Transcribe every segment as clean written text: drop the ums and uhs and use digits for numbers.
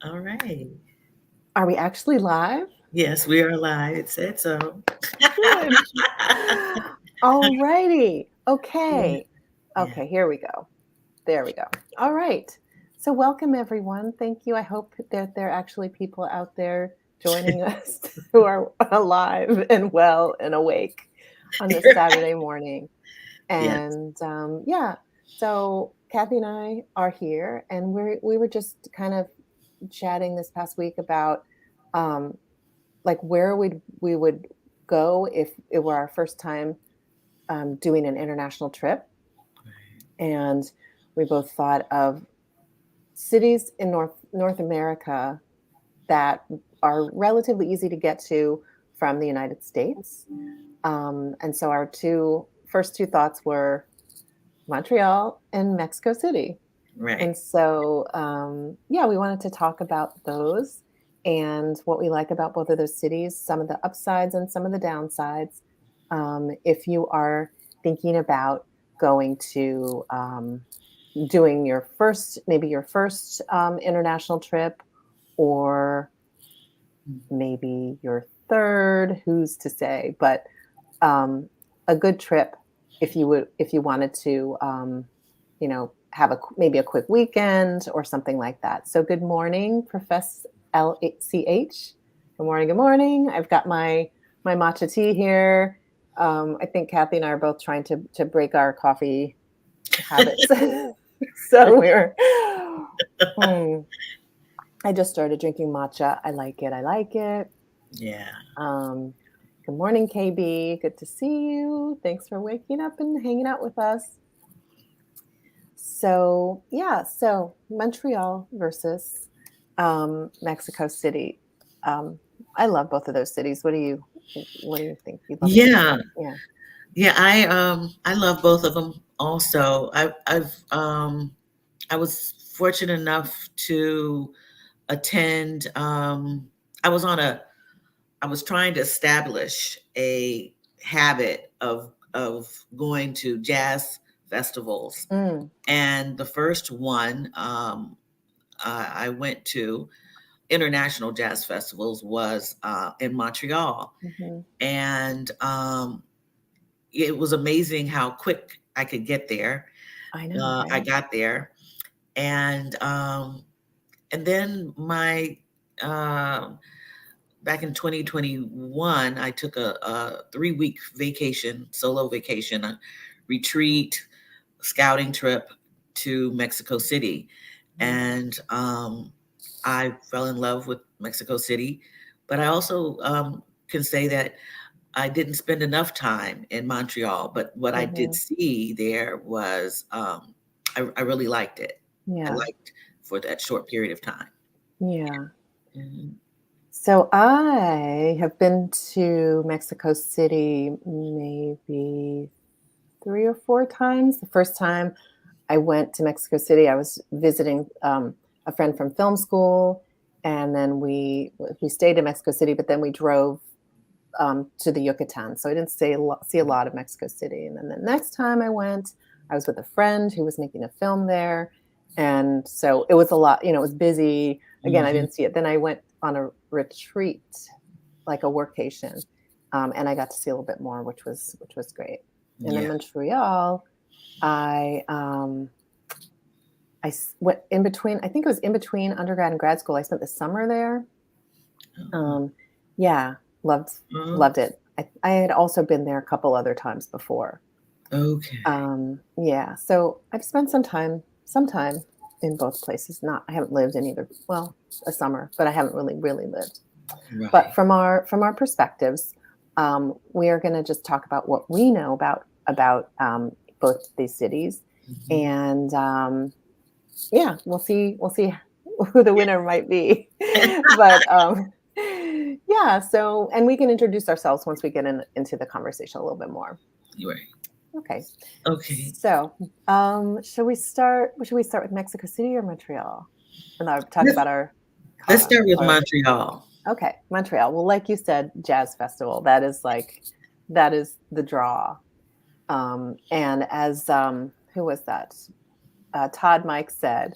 All right. Are we actually live? Yes, we are live. It said so. Good. All righty. Yeah. Okay. Yeah. Okay, here we go. There we go. All right. So, welcome everyone. Thank you. I hope that there are actually people out there joining us who are alive and well and awake on this Saturday morning. Yes. And yeah, so Kathy and I are here, and we were just kind of chatting this past week about um, like where we would go if it were our first time doing an international trip, and we both thought of cities in North America that are relatively easy to get to from the United States. And so our first two thoughts were Montreal and Mexico City. And Right. so, yeah, we wanted to talk about those and what we like about both of those cities, some of the upsides and some of the downsides. If you are thinking about going to doing maybe your first international trip, or maybe your third, who's to say? But a good trip if you wanted to have maybe a quick weekend or something like that. So good morning, Professor LCH. Good morning. Good morning. I've got my matcha tea here. I think Kathy and I are both trying to break our coffee habits. So we're hmm, I just started drinking matcha. I like it. I like it. Yeah. Um, Good morning, KB. Good to see you. Thanks for waking up and hanging out with us. So, yeah, so Montreal versus Mexico City. Um, I love both of those cities. What do you think? You'd love to talk Yeah. about? Yeah. Yeah. I love both of them also. I was fortunate enough to attend I was on a I was trying to establish a habit of going to jazz festivals. Mm, And the first one I went to international jazz festivals was in Montreal, hmm. and it was amazing how quick I could get there. I know, I right? got there, and then my um back in 2021, I took a 3 week vacation, solo vacation, a retreat scouting trip to Mexico City, Mm, and I fell in love with Mexico City, but I also can say that I didn't spend enough time in Montreal. But what I did hmm. see there was I really liked it. I Yeah, liked for that short period of time. yeah. Mhm. So I have been to Mexico City maybe 3 or 4 times. The first time I went to Mexico City, I was visiting a friend from film school, and then we stayed in Mexico City, but then we drove to the Yucatan. So I didn't see a lot of Mexico City. And then the next time I went, I was with a friend who was making a film there, and so it was a lot. It was busy. Again, I Mhm. didn't see it. Then I went on a retreat, like a workation, and I got to see a little bit more, which was great. And in Yeah. Montreal, I went in between. I think it was in between undergrad and grad school. I spent the summer there. Oh, Um, yeah, loved oh, loved it. I had also been there a couple other times before. okay. Yeah, so I've spent some time in both places. Not I haven't lived in either. Well, a summer, but I haven't really lived. But Right. from our perspectives, we are going to just talk about what we know about both these cities, Mhm. and yeah, we'll see who the winner might be. But yeah, so and we can introduce ourselves once we get into the conversation a little bit more. Right. Okay, Okay. so should we start with Mexico City or Montreal? And I'll talk Let's about our let's start with our Montreal. okay, Montreal. Well, like you said, jazz festival. That is the draw. And as who was that? Todd Mike said.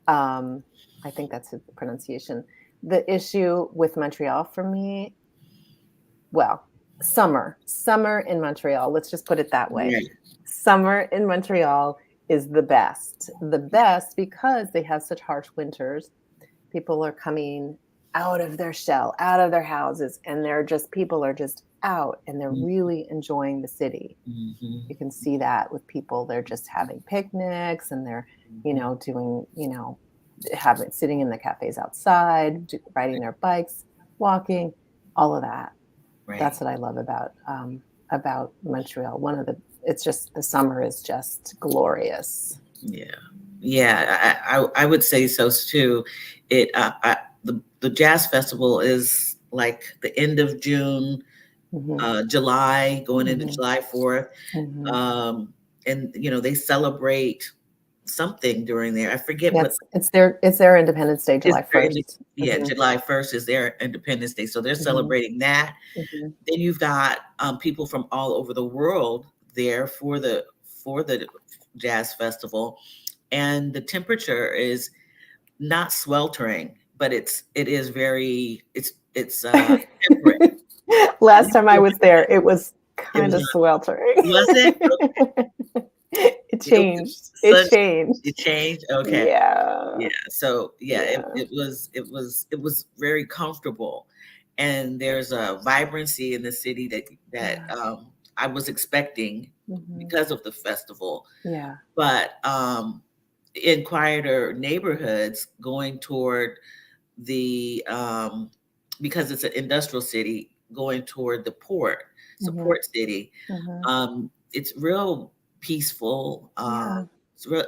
Um, I think that's the pronunciation. The issue with Montreal for me, well, summer in Montreal. Let's just put it that way. Right. Summer in Montreal is the best because they have such harsh winters. People are coming out of their shell, out of their houses, and people are just out and they're really enjoying the city. Mm-hmm. You can see that with people. They're just having picnics and they're, Mm-hmm. doing, having sitting in the cafes outside, riding their bikes, walking, all of that. That's Right. what I love about Montreal. It's just the summer is just glorious. Yeah. Yeah. I would say so too. The jazz festival is like the end of June, Hmm. July, going into Hmm. July 4th. Hmm. Um, and they celebrate something during there. I forget Yeah, what it's their Independence Day, is July their 1st. yeah, Hmm. July 1st is their Independence Day. So they're Hmm. celebrating that. Hmm. Then you've got people from all over the world there for the jazz festival, and the temperature is not sweltering, but it is very it's temperate. Last time I was there, it was It kind was of sweltering. was it? It It was changed. It such changed. it changed? Okay. Yeah. Yeah. So yeah, Yeah. it was very comfortable. And there's a vibrancy in the city that Yeah. I was expecting Hmm. because of the festival. Yeah. But in quieter neighborhoods going toward the because it's an industrial city going toward the port, it's a Hmm. port city. Hmm. It's real peaceful. Yeah.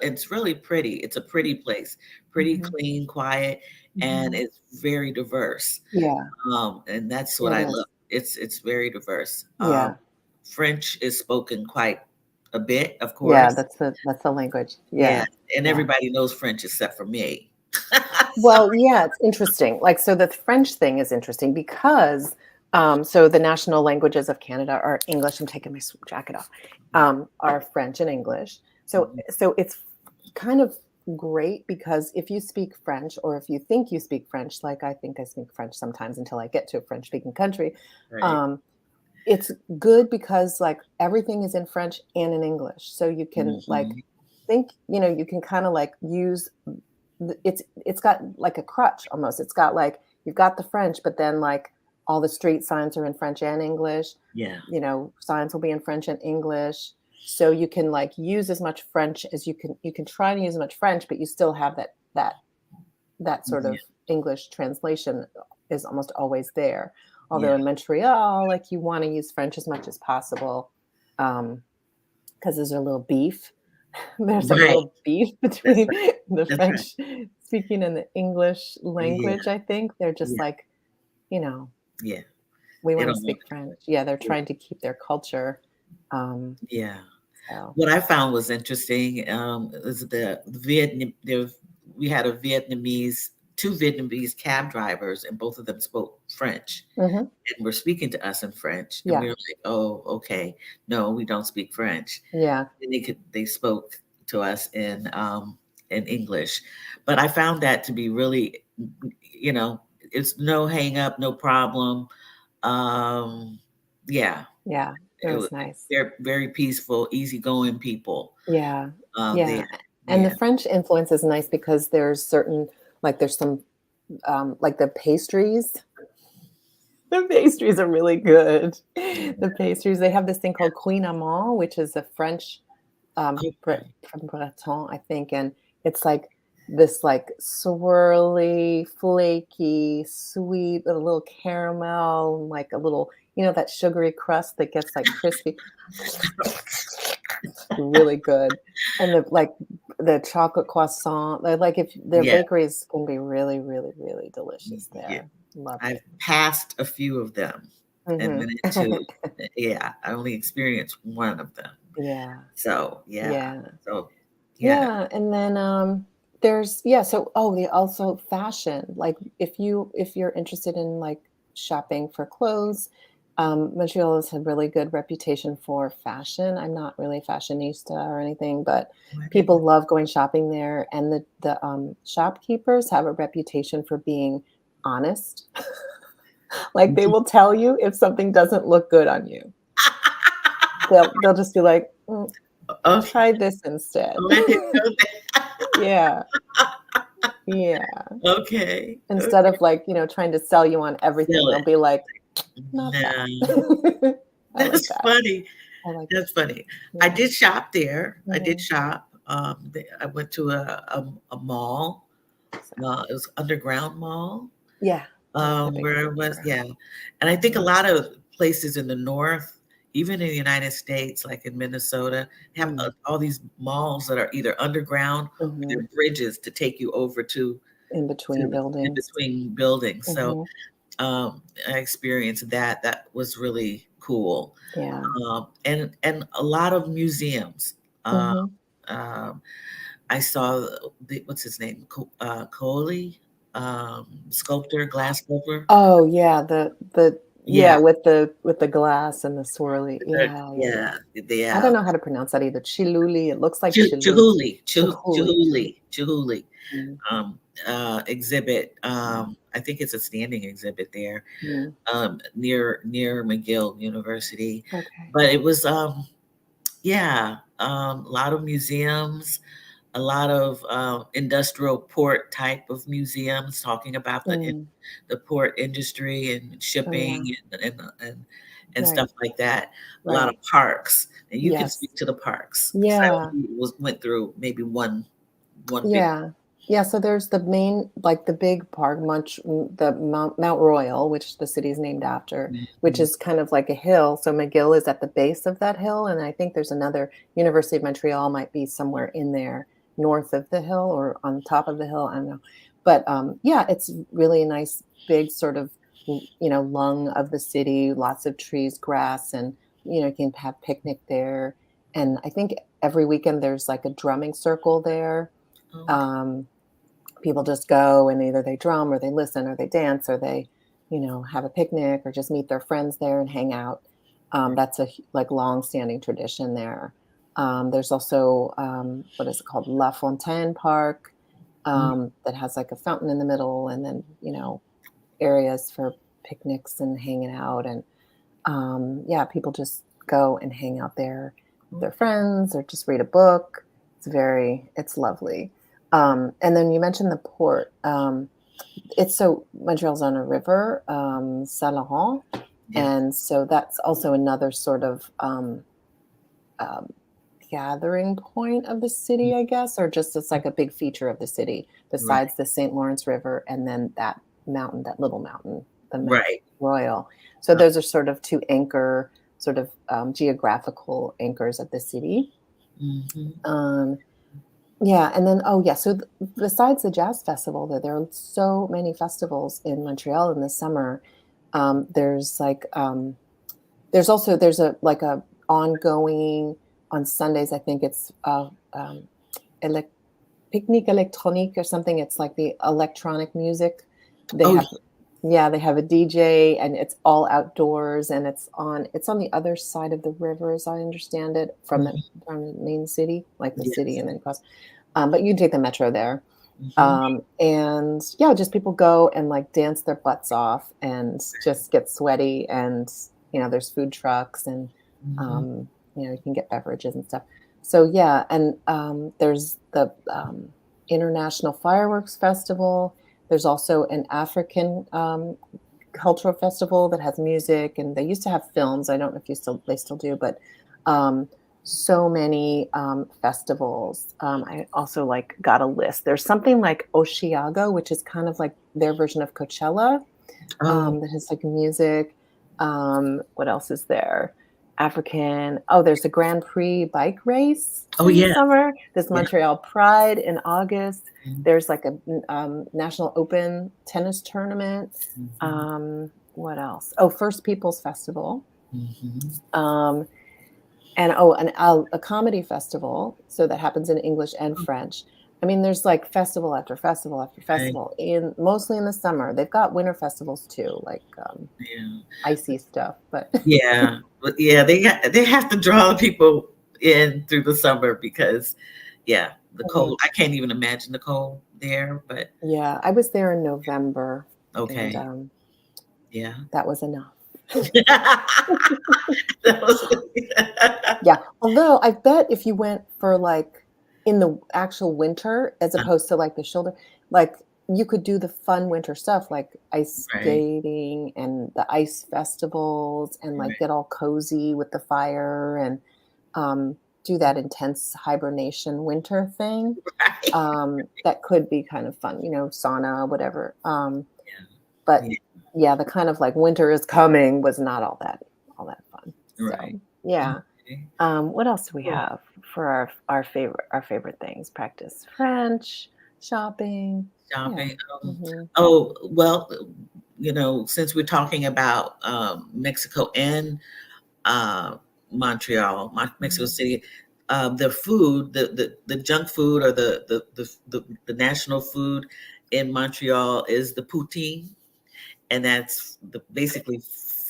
It's really pretty. It's a pretty place, pretty Hmm. clean, quiet, and Hmm. it's very diverse. Yeah. And that's what It I is. love. It's very diverse. Yeah. French is spoken quite a bit, of Yeah. course. That's the language. Yeah, Yeah. and Yeah. everybody knows French except for me. So Well, yeah, it's interesting. Like, so the French thing is interesting because, so the national languages of Canada are English. I'm taking my jacket off. Are French and English. mhm, So it's kind of great because if you speak French or if you think you speak French, like I think I speak French sometimes until I get to a French speaking country, right. um, it's good because like everything is in French and in English. So you can like Mhm. think, you can kind of like use it's got like a crutch almost. It's got like you've got the French, but then like all the street signs are in French and English. Yeah. Signs will be in French and English. So you can like use as much French as you can try to use as much French, but you still have that sort Yeah. of English translation is almost always there. Although Yeah. in Montreal, like you want to use French as much as possible, because there's a little beef. There's a Right. little beef That's between right. the That's right. French speaking and the English Yeah. language. I think they're just Yeah. like, you know, Yeah. we They want to don't want speak French. Yeah, they're it. trying to keep their culture. Um, Yeah. so What I found was interesting, is the Vietnam there we had two Vietnamese cab drivers, and both of them spoke French mhm. and were speaking to us in French, and we Yeah, were like, "Oh, okay. No, we don't speak French." yeah, And they spoke to us in English. But I found that to be really, you know, it's no hang up, no problem. Um, yeah, yeah. It it was was nice. they're very peaceful, easygoing people Yeah, there. yeah. And the Yeah. French influence is nice because there's some like the pastries. The pastries are really good. The pastries, they have this thing called Queen Amand, which is a French Okay. from Breton, I think, and it's like this like swirly, flaky, sweet, with a little caramel, like a little, that sugary crust that gets like crispy. It's really good. And the chocolate croissant, like if their Yeah. bakeries can be really, really, really delicious Yeah. there. Love I've it. passed a few of them and Hmm. went into yeah, I only experienced one of them. Yeah. So, yeah. Yeah. So, yeah. Yeah, and then there's yeah, so they also fashion. Like if you're interested in like shopping for clothes, Montreal has a really good reputation for fashion. I'm not really a fashionista or anything, but Oh, I didn't people love going shopping there, and the shopkeepers have a reputation for being honest. Like, they know. will tell you if something doesn't look good on you. They'll just be like, Okay. try this instead." Oh, I didn't know Yeah, yeah. that. Okay. Instead Okay. of, like, trying to sell you on everything, Sell they'll it. be like, "Not No. that." I like That's that. funny. I like That's that. funny. I Yeah. did shop there. I did Mhm. shop. I went to a mall. So It was underground mall, yeah, that's the big where thing it was, there. yeah. And I think a Mhm. lot of places in the North, even in the United States, like in Minnesota, have Mm. all these malls that are either underground or Mhm. they're bridges to take you over In to between in buildings. between buildings. So Mhm. I experienced that. That was really cool. Yeah. And a lot of museums. Uh, Mhm. um, I saw what's his name, Coley, sculptor, glass sculptor. Oh, yeah, the yeah, Yeah, with the glass and the swirly. Yeah, yeah, yeah. yeah, I don't yeah. know how to pronounce that either. Chiluli, it looks like Chiluli. Chihui. Chihuly, Mm, um, exhibit. mm, I think it's a standing exhibit there, mm. near McGill University. Okay. But it was, yeah, a lot of museums, a lot of industrial port type of museums talking about Mm. the port industry and Oh, yeah. shipping and Right, stuff like that. A lot right. of parks, and you can Yes. speak to the parks because I Yeah. only went through maybe one big. Yeah. Yeah, so there's the main like, the big park, the Mount Royal, which the city is named after, which Mhm. is kind of like a hill, so McGill is at the base of that hill, and I think there's another University of Montreal might be somewhere in there north of the hill or on top of the hill, I don't know. But, yeah, it's really a nice big sort of, lung of the city, lots of trees, grass, and, you can have picnic there, and I think every weekend there's, like, a drumming circle there. Okay. um, People just go and either they drum or they listen or they dance or they, have a picnic or just meet their friends there and hang out. That's a like long-standing tradition there. There's also what is it called, LaFontaine Park, Mm, that has like a fountain in the middle, and then areas for picnics and hanging out, and yeah, people just go and hang out there with their okay. friends or just read a book. It's lovely. And then you mentioned the port. It's so Montreal's on a river, Saint Laurent, Yeah. and so that's also another sort of um, gathering point of the Mm, city, I guess, or just it's like a big feature of the city right. besides the St. Lawrence River and then that mountain, that little mountain, the Mount Right. Royal. So Uh, those are sort of two anchor, sort of geographical anchors of the city. mhm. Um, yeah, and then oh yeah, so besides the jazz festival, there are so many festivals in Montreal in the summer. There's like there's a like a ongoing on Sundays. I think it's elec Picnic Electronique or something. It's like the electronic music. They Oh, have yeah, they have a DJ and it's all outdoors and it's on the other side of the river as I understand it mhm. from the main city, like the city Yes. and then across. But you can take the metro there. Mhm. And yeah, just people go and like dance their butts off and just get sweaty and there's food trucks and Mhm. um, you can get beverages and stuff. So yeah, and there's the International Fireworks Festival. There's also an African cultural festival that has music, and they used to have films. I don't know if they still do, but um, so many festivals. I also like got a list. There's something like Oshiaga, which is kind of like their version of Coachella, Oh, that has like music. What else is there? African. Oh, there's a Grand Prix bike race oh, in the yeah. summer. There's Yeah. Montreal Pride in August. Mhm. There's like a National Open tennis tournament. Mhm. What else? Oh, First Peoples Festival. Mhm. Um, and oh, a comedy festival. So that happens in English and Oh, French. I mean, there's like festival after festival after Right. festival, in mostly in the summer. They've got winter festivals too, like Yeah. icy stuff, but Yeah. But yeah, they have to draw the people in through the summer because yeah, the Mhm. cold. I can't even imagine the cold there, but Yeah, I was there in November, and okay. Yeah. that was enough. That was Yeah, although I bet if you went for, like, in the actual winter as opposed to, like, the shoulder, like, you could do the fun winter stuff, like ice right, skating and the ice festivals and, like, right, get all cozy with the fire and, do that intense hibernation winter thing. right. That could be kind of fun, sauna, whatever. Yeah, But yeah, yeah, the kind of like winter is coming was not all that fun. right. So yeah. Okay. What else do we Cool. have for our favorite things? Practice French, shopping. Yeah. Shopping. Hmm. Oh, well, since we're talking about Mexico and uh, Montreal, Mexico Hmm. City, the food, the junk food or the national food in Montreal is the poutine, and that's basically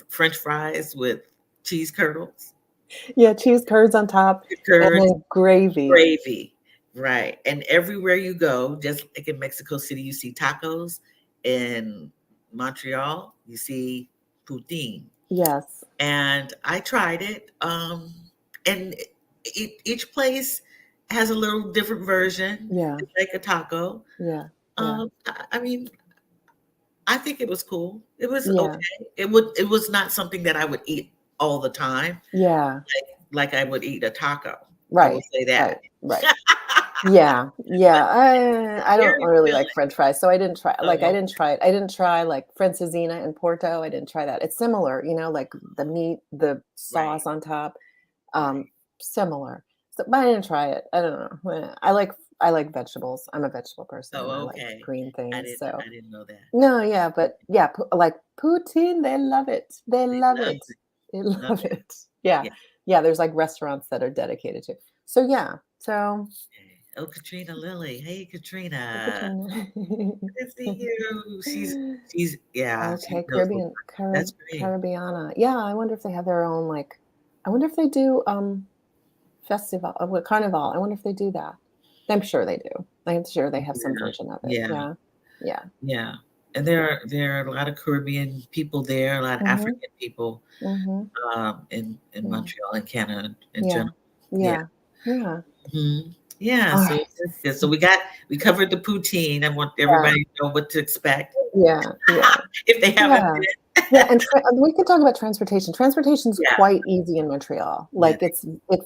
French fries with cheese curdles, Yeah, cheese curds on top, and curds, then gravy. gravy, right? And everywhere you go, just like in Mexico City, you see tacos. In Montreal, you see poutine. Yes. And I tried it. And each place has a little different version. Yeah. It's like a taco. Yeah. Yeah. I mean, I think it was cool. It was Yeah. okay. It was not something that I would eat all the time, Yeah. like I would eat a taco. I will Right. say Right. that. Right. Yeah, yeah, I don't Very really like filling. french fries, so I didn't try I Oh, didn't try it. I didn't try, like, Francesina in Porto, I didn't try that. It's similar, like, the meat, the right, sauce on top, right. um, similar. So but I didn't try it. I don't know. I like vegetables. I'm a vegetable person, and I Oh, like okay. green things, so I didn't know that. no, yeah, but yeah, like, poutine, they love it. They They love love it. it. They Love love it. it. Yeah. Yeah. Yeah, there's, like, restaurants that are dedicated to so, yeah. So Okay. Oh, Katrina Lily. Hey, hi, Katrina. Katrina. Good to see you. Yeah, she Okay, knows a lot. That's great. Caribbeana. Yeah, I wonder if they have their own, like I wonder if they do, festival what carnival. I wonder if they do that. I'm sure they do. I'm sure they have some Yeah, version of it. yeah, Yeah. Yeah. yeah. And there are a lot of Caribbean people there, a lot of Mhm. African people Mhm. in Yeah. Montreal and Canada in Yeah. general. Yeah. Yeah. Yeah. Mhm. Yeah, so Alright. that's good. So we covered the poutine. I want Yeah. everybody to know what to expect Yeah. Yeah. if they haven't Yeah. been. Yeah, and we could talk about transportation. Transportation's Yeah, quite easy in Montreal. yeah, Like, it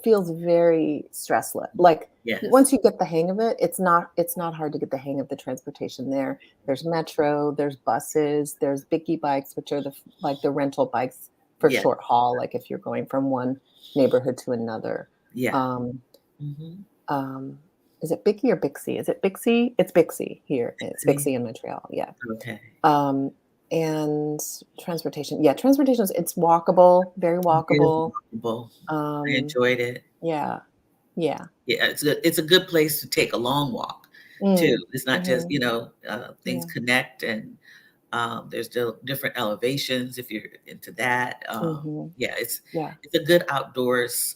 feels very stressless. Like, yes, once you get the hang of it, it's not hard to get the hang of the transportation there. There's metro, there's buses, there's Bikie bikes, which are like, the rental bikes for yes, short haul, like, if you're going from one neighborhood to another. yeah. Um, Mhm. um, is it Bikie or Bixie? Is it Bixie? It's Bixie here. It's See? Bixie in Montreal, yeah. Okay. Um, and transportation. Yeah, transportation is it's walkable, very It is walkable. walkable. I Um, enjoyed it. yeah, yeah. Yeah, it's a good place to take a long walk too. Mm, It's not just, mhm, things yeah, connect and, there's still different elevations if you're into that. mhm, Yeah, yeah, it's a good outdoors,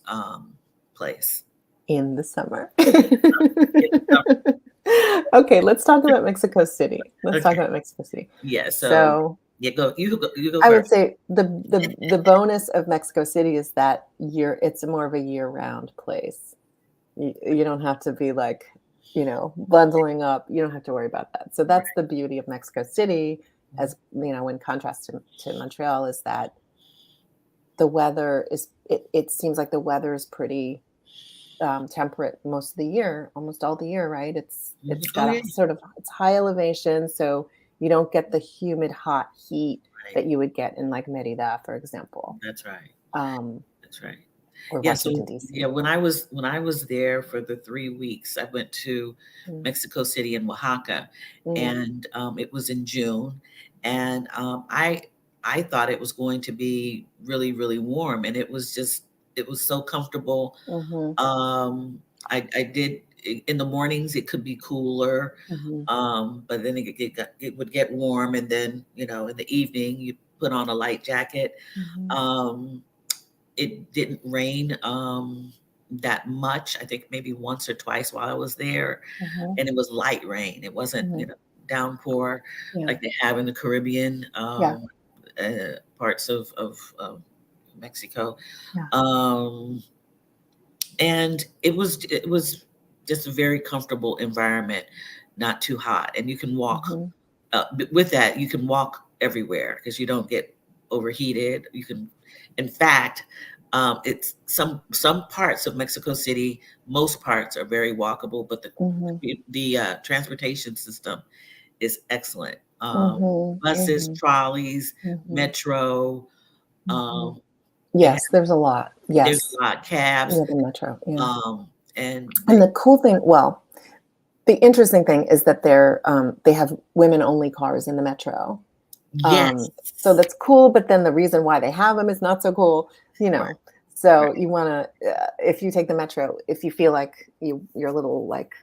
place. in the summer. In the summer. Okay, let's talk about Mexico City. Let's talk Okay. about Mexico City. Yeah, so So, yeah, you go I would first. say the bonus of Mexico City is that it's more of a year-round place. You don't have to be like, bundling up. You don't have to worry about that. So that's Right. the beauty of Mexico City, as in contrast to Montreal, is that the weather it seems like the weather is pretty temperate most of the year, almost all the year, right? Mhm. It's Oh, got yeah. a sort of it's high elevation, so you don't get the humid hot heat Right. that you would get in like Merida, for example, That's right. um, That's right. or Yeah, so Washington yeah, D.C. when I was there for the 3 weeks, I went to Mm, Mexico City and Oaxaca, mm, and, it was in June, and, I thought it was going to be really, really warm, and it was so comfortable. mhm. I did in the mornings it could be cooler, Mhm. but then it would get warm, and then in the evening you put on a light jacket. Mhm. Um, it didn't rain that much. I think maybe once or twice while I was there, Mhm. and it was light rain. It wasn't Mhm. downpour Yeah. like they have in the Caribbean Yeah. parts of Mexico. Yeah. Um, and it was just a very comfortable environment, not too hot, and you can walk. Mhm. With that, you can walk everywhere because you don't get overheated. You can, in fact, it's some parts of Mexico City. Most parts are very walkable, but Mhm. the transportation system is excellent. Mhm. Buses, Mhm. trolleys, Mhm. metro. Mhm. Um, they have Yes, there's a lot. there's Yes. a lot cabs. Yeah, the metro. Yeah. And And the cool thing, well, the interesting thing is that they have women-only cars in the metro. yes, So that's cool, but then the reason why they have them is not so cool, you right, know? So right. you wanna, if you take the metro, if you feel like you're a little, like,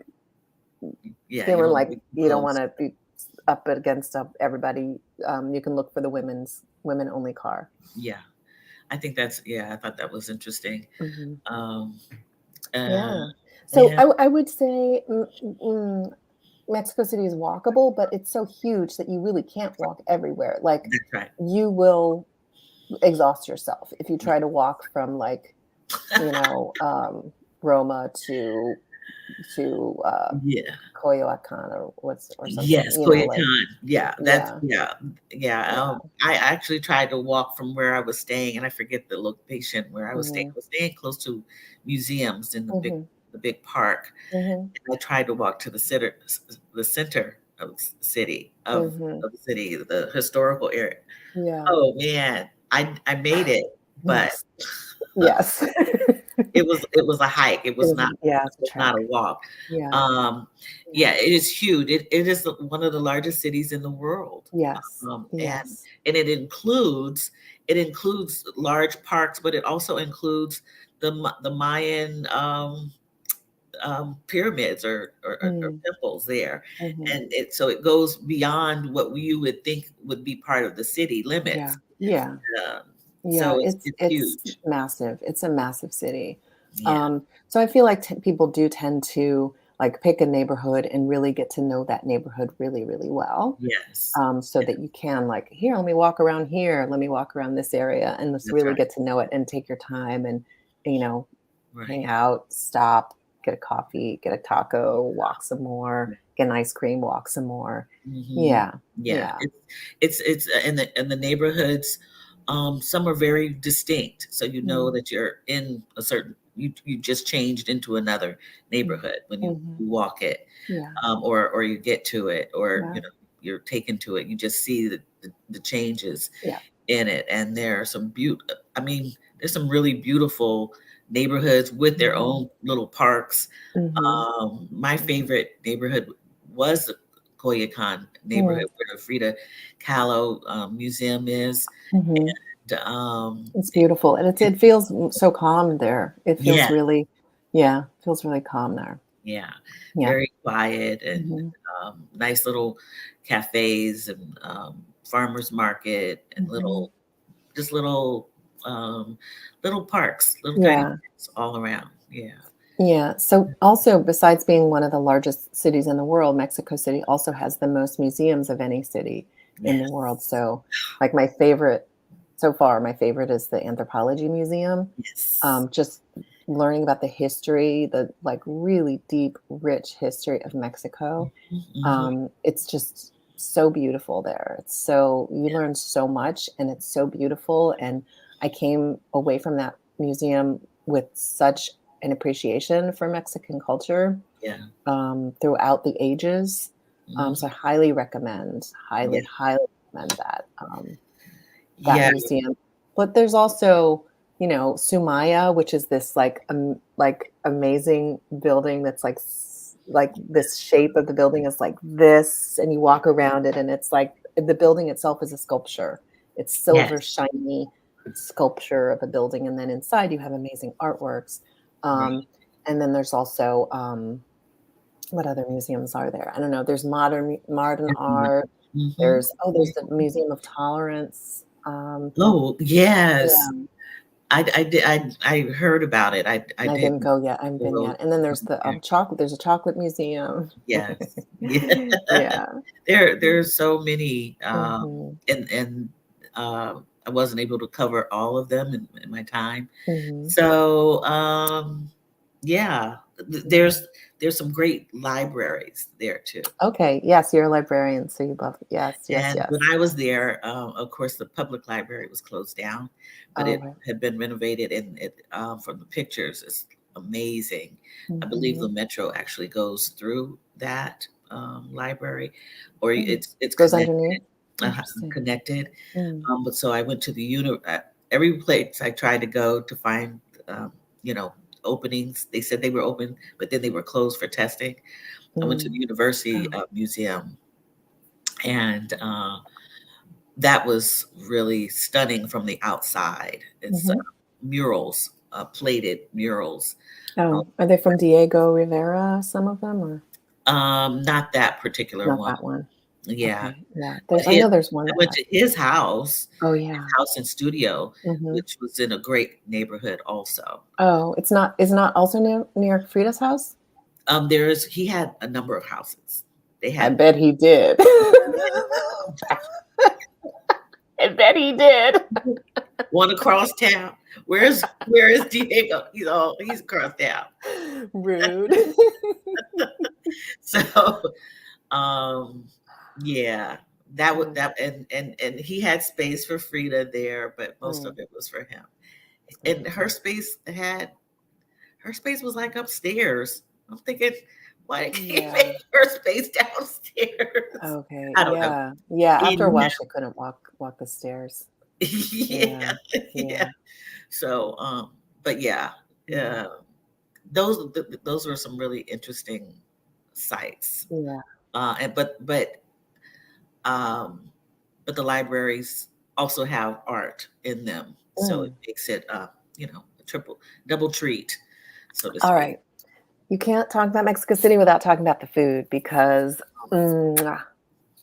Yeah, you feeling don't want like to be too you don't close. wanna be up against, everybody, you can look for the women-only car. Yeah, yeah, I thought that was interesting. Mhm. Um, uh, Yeah. So yeah, I would say, Mexico City is walkable, but it's so huge that you really can't walk everywhere. Like, that's right. you will exhaust yourself if you Yeah. try to walk from, like, you know, Roma to Yeah. Coyoacan or something, Yes, like, Coyoacán. Yeah, that's yeah, yeah. yeah. I actually tried to walk from where I was staying, and I forget the location where I was staying. I Mhm, was staying close to museums in mhm, the big park. mhm, I tried to walk to the center of mhm. the city, the historical area. Yeah. Oh man, I made it, but Yes. Yes. it was a hike. It It was was not a yeah, it's a a trek. walk. Yeah, Um, yeah. yeah, it is huge. It is one of the largest cities in the world. Yes, And yes. it includes large parks, but it also includes the Mayan pyramids or Mm, temples there, mhm. and it goes beyond what you would think would be part of the city Yeah, limits. yeah. Um, Yeah, so it's it's it's it's huge. massive. It's a massive city. Yeah. So I feel like people do tend to, like, pick a neighborhood and really get to know that neighborhood really, really well, Yes. so that you can, like, here, let me walk around here, let me walk around this area, and just That's really right. get to know it and take your time and you know hang Right. out, stop, get a coffee, get a taco, walk some more, Right. get an ice cream, walk some more. Mhm. Yeah, Yeah. yeah. It's in the neighborhoods, some are very distinct, so you know Mm, that you're in a certain you just changed into another mm, neighborhood when mhm. you walk it, Yeah, or you get to it, or, yeah, you're taken to it. You just see the changes yeah. in it, and there are I mean, there's some really beautiful neighborhoods with their Mhm, own little parks. mhm. My favorite neighborhood was the Coyoacan Mm, neighborhood where the Frida Kahlo museum is. mhm. And, It's beautiful, and it, it feels so calm there. It feels yeah, really yeah, feels really calm there. yeah, Yeah. very quiet and Mhm, nice little cafes and farmers market and mhm. just um, little parks, little tiny Yeah, parks all around. Yeah. yeah. So, also, besides being one of the largest cities in the world, Mexico City also has the most museums of any city in the world. Yes. So, like, my favorite so far, my favorite is the Anthropology Museum. Yes. Just learning about the history, the, like, really deep, rich history of Mexico. Mhm. It's just so beautiful there. It's so you Yeah. learn so much, and it's so beautiful, and I came away from that museum with such an appreciation for Mexican culture, Yeah. throughout the ages. So I Mhm. highly recommend, Yeah. highly, highly recommend that Yeah. museum. But there's also, Sumaya, which is this, like, amazing building that's like this shape of the building is like this, and you walk around it, and it's like the building itself is a sculpture. It's silver, Yes. shiny sculpture of a building, and then inside you have amazing artworks. Right. Um, and then there's also, What other museums are there? I don't know. There's modern art. Mhm. There's the Museum of Tolerance. Oh, yes. Yeah, I did I heard about it. I I didn't didn't go yet. I haven't been go yet. And then there's the there. chocolate. There's a chocolate museum. Yes. Yeah. Yeah. There's so many, Hmm. and, I wasn't able to cover all of them in my time. Hmm. So, yeah, Yeah. there's some great libraries there too. Okay. Yes, you're a librarian, so you love. Yes, yes, And when yes. I was there, of course, the public library was closed down, but Oh, it right. had been renovated, and from the pictures, it's amazing. I believe the Hmm. metro actually goes through that library, or Mm. it's Goes connected. underneath. Interesting. Connected. Mm. But so I went to the every place I tried to go to find, um, you know, openings. They said they were open, but then they were closed for testing. I went to the Mm. University Oh. Museum, and that was really stunning from the outside. It's Hmm. murals, plated murals. Oh, are they from Diego Rivera? Some of them, or Not that particular not one. that one? Yeah, Okay. Yeah. but I know there's one I that went has. to Oh, yeah. his house and studio, Hmm. which was in a great neighborhood also. Oh, it's not also near Frida's house? He had a number of houses. They I had bet he did. I bet he did. one across town. Where is Diego? He's across town. Rude. So, um, yeah, that would Yeah. that and he had space for Frida there, but most of Mm. it was for him. And Mm. her space was like upstairs. I'm thinking, why can't he Yeah. make her space downstairs? Okay. I don't know. Yeah. Yeah. After a Anyhow, while, she couldn't walk the stairs. yeah, Yeah. yeah. Yeah. So, but yeah, Yeah. uh, those were some really interesting sites. Yeah. And um, but the libraries also have art in them, so it Mm. makes it, a double treat, so to All speak. right. You can't talk about Mexico City without talking about the food because mwah,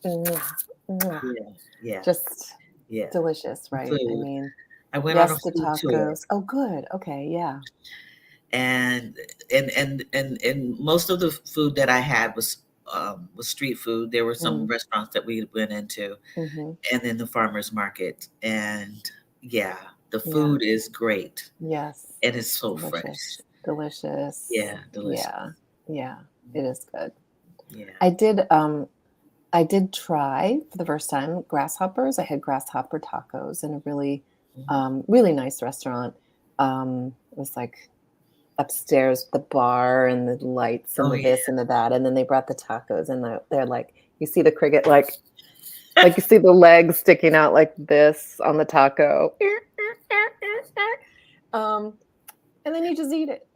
mwah, mwah, Yeah, yeah, just yeah. delicious, The right? I food. mean, I went on a yes, the food tour, tacos. Oh, good. Okay. Yeah. and and most of the food that I had was street food. There were some Mm. restaurants that we went into, Hmm. and then the farmers market, and yeah, the Yeah. food is great, Yes. and it's so fresh. Delicious. Delicious. Yeah, delicious. Yeah. Yeah. It is good. Yeah. I did I did try for the first time grasshoppers. I had grasshopper tacos in a really Mhm. really nice restaurant. It was like upstairs with the bar and the lights and Oh, the yeah. this and the that, and then they brought the tacos and they're like you see the cricket like you see the legs sticking out like this on the taco. Um, and then you just eat it.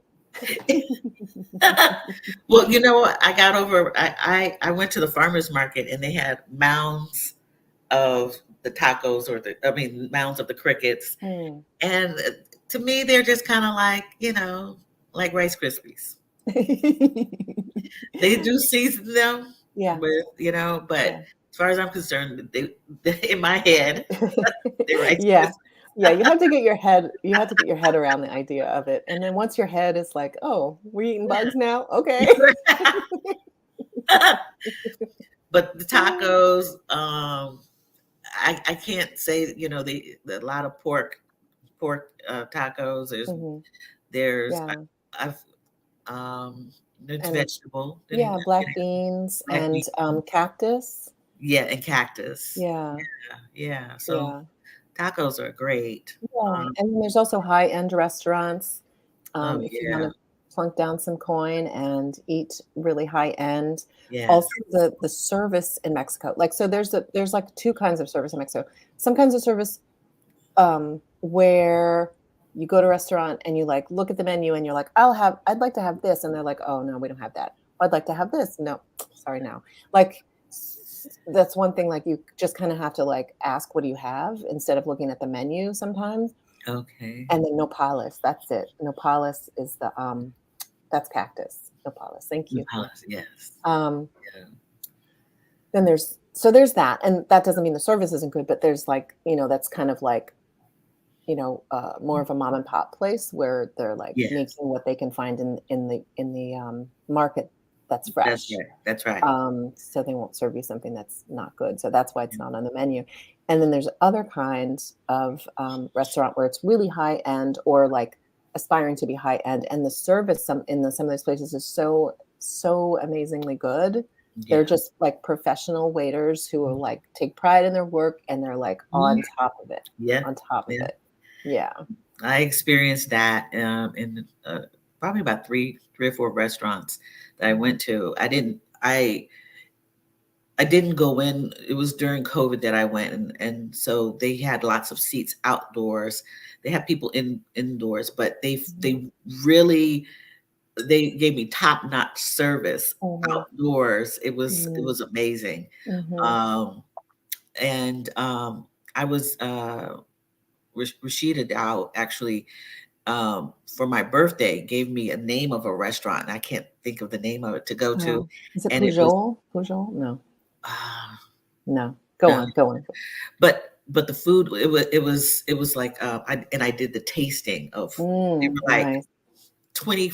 Well, you know what? I got over. I went to the farmers market, and they had mounds of the tacos, mounds of the crickets, Mm. and to me, they're just kind of like Rice Krispies. They do season them Yeah, with, but yeah. as far as I'm concerned, they in my head, they're Rice Yeah. Krispies. Yeah, you have to get your head around the idea of it, and then once your head is like, "Oh, we eating bugs now? Okay." But the tacos, I can't say, a lot of pork tacos. Mhm. There's Yeah, I've there's and vegetable. Didn't yeah, get black beans black and, bean. cactus. Yeah, and cactus. Yeah, Yeah, yeah. So yeah. tacos are great. Yeah, and then there's also high-end restaurants, Oh if you yeah, wanna plunk down some coin and eat really high end. yes. Also, the service in Mexico, like, so there's, like, 2 kinds of service in Mexico. Some kinds of service, where you go to a restaurant and you, like, look at the menu and you're like, I'd like to have this," and they're like, "Oh, no, we don't have that." "I'd like to have this." "No, sorry, no." Like, that's one thing, like, you just kinda have to, like, ask, "What do you have?" instead of looking at the menu sometimes. Okay. And then nopales, that's it. Nopales is that's cactus. Nopales. Thank The you. palace, yes. Um, Yeah. then there's that, and that doesn't mean the service isn't good, but there's like, that's kind of like, more of a mom and pop place where they're like Yes, making what they can find in the market that's that's fresh. right, that's right. So they won't serve you something that's not good. So that's why it's not on the menu. And then there's other kinds of restaurant where it's really high end or like aspiring to be high end, and the service some of those places is so amazingly good. They're Yeah. just like professional waiters who are like take pride in their work, and they're like Mhm. on top of it, Yeah, on top of yeah. it. Yeah. I experienced that, in, probably about 3 or 4 restaurants that I Mhm. went to. I didn't go in. It was during COVID that I went, and so they had lots of seats outdoors. They had people indoors, but Mhm. they really they gave me top-notch service Mhm. outdoors. It Mhm. was amazing. Mhm. Um, and I was Rashida Dow actually, for my birthday, gave me a name of a restaurant, and I can't think of the name of it to go to, Oh, is it and it was Pujol? Pujol? No. uh, No. Go no, on, go on. but the food, it was like, I did the tasting of, they were like Nice. 20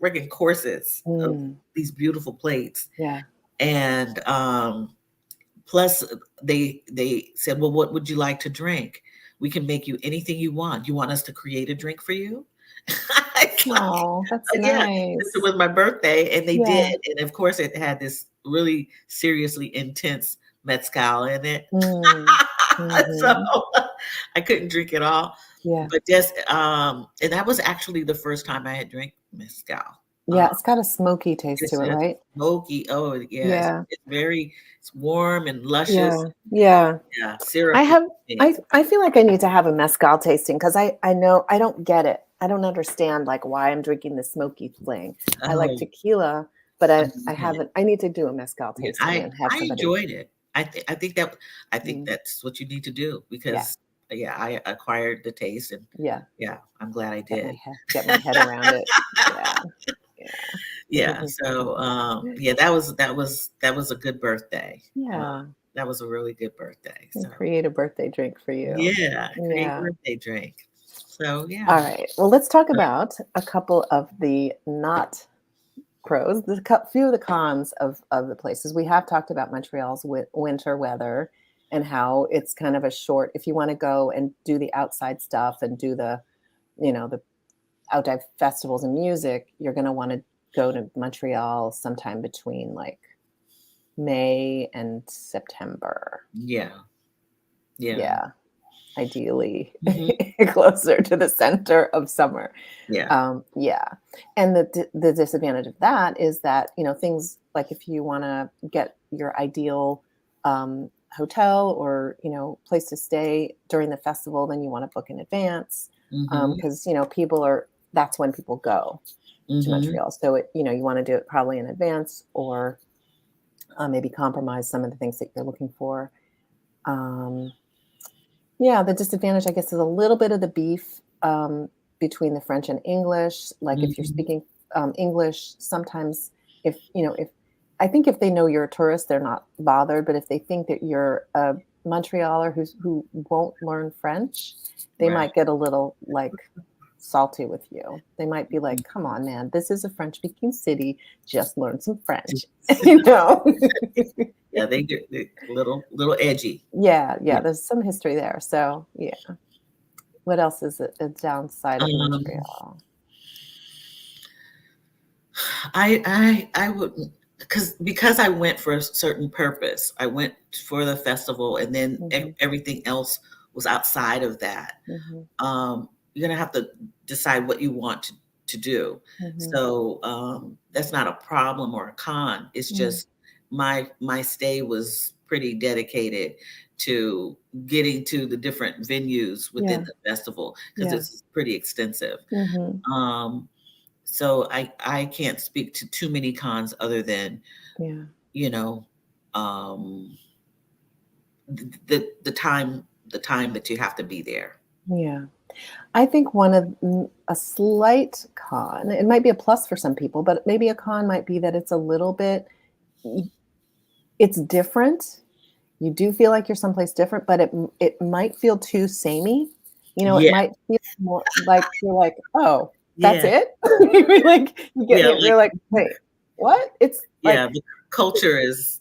friggin' courses of Mm, these beautiful plates, yeah. and plus they said, well, what would you like to drink? We can make you anything you want. You want us to create a drink for you? It's like, Oh, that's yeah, since it nice. was my birthday, and they did, Yeah. and of course it had this really seriously intense mezcal in it. Mm. So Mhm. I couldn't drink it all, Yeah. but just, and that was actually the first time I had drank mezcal. Yeah, it's got a smoky taste It's to it, just right? smoky. Oh, yeah, Yeah. it's warm and luscious. Yeah. Yeah. Yeah, I syrupy. have I feel like I need to have a mezcal tasting because I know I don't get it. I don't understand like why I'm drinking the smoky thing. I like Oh, tequila, but I mhm. haven't. I need to do a mezcal Yeah, tasting and have I somebody. enjoyed it. I think Mm, that's what you need to do yeah, because, yeah, I acquired the taste, and yeah. yeah, I'm glad I did. Get my head around it. Yeah, yeah. Yeah, so, yeah, that was a good birthday. Yeah, That was a really good birthday, and so create a birthday drink for you. yeah, great Yeah. birthday drink. So, yeah. All right. Well, let's talk about a couple of the not pros, few of the cons of the places. We have talked about Montreal's winter weather and how it's kind of a short. If you want to go and do the outside stuff and do the outdoor festivals and music, you're going to want to go to Montreal sometime between like May and September. Yeah, yeah, Yeah, ideally mhm, closer to the center of summer. yeah, Yeah, and the disadvantage of that is that things like if you want to get your ideal hotel or place to stay during the festival, then you want to book in advance mhm, because people are that's when people go to mhm, Montreal. So you want to do it probably in advance or maybe compromise some of the things that you're looking for. Um, yeah, the disadvantage, I guess, is a little bit of the beef between the French and English. Like if you're mhm, speaking English, sometimes if I think if they know you're a tourist, they're not bothered. But if they think that you're a Montrealer who won't learn French, they right. might get a little like salty with you. They might be like, "Come on, man, this is a French-speaking city. Just learn some French," you know. Yeah, they little edgy. Yeah, Yeah. yeah. There's some history there. So yeah. What else is a downside of Um, Montreal? I wouldn't, because I went for a certain purpose. I went for the festival, and then Mhm, everything else was outside of that. mhm, You're gonna have to decide what you want to do. mhm, So, that's not a problem or a con. It's mm. just my stay was pretty dedicated to getting to the different venues within Yeah, the festival because yeah, it's pretty extensive. mhm, Um, so I can't speak to too many cons other than, yeah, you know, um, the time that you have to be there. yeah. I think a slight con, it might be a plus for some people, but maybe a con might be that it's a little bit, it's different. You do feel like you're someplace different, but it might feel too samey. It Yeah, might feel more like you're like, "Oh, that's yeah, it?" You're like, "Wait, what?" It's yeah. like The culture is